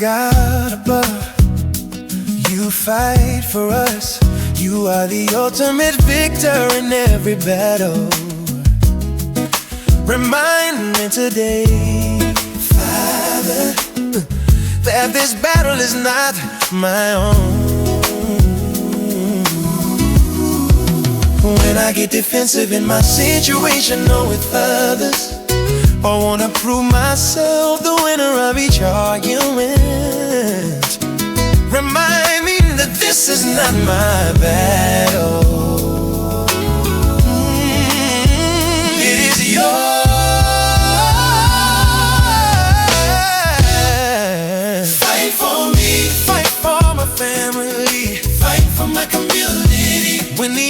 God above, you fight for us. You are the ultimate victor in every battle. Remind me today, Father, that this battle is not my own. When I get defensive in my situation or with others, I wanna prove myself the winner of each argument. Remind me that this is not my battle. It is yours. Fight for me, fight for my family, fight for my community. When the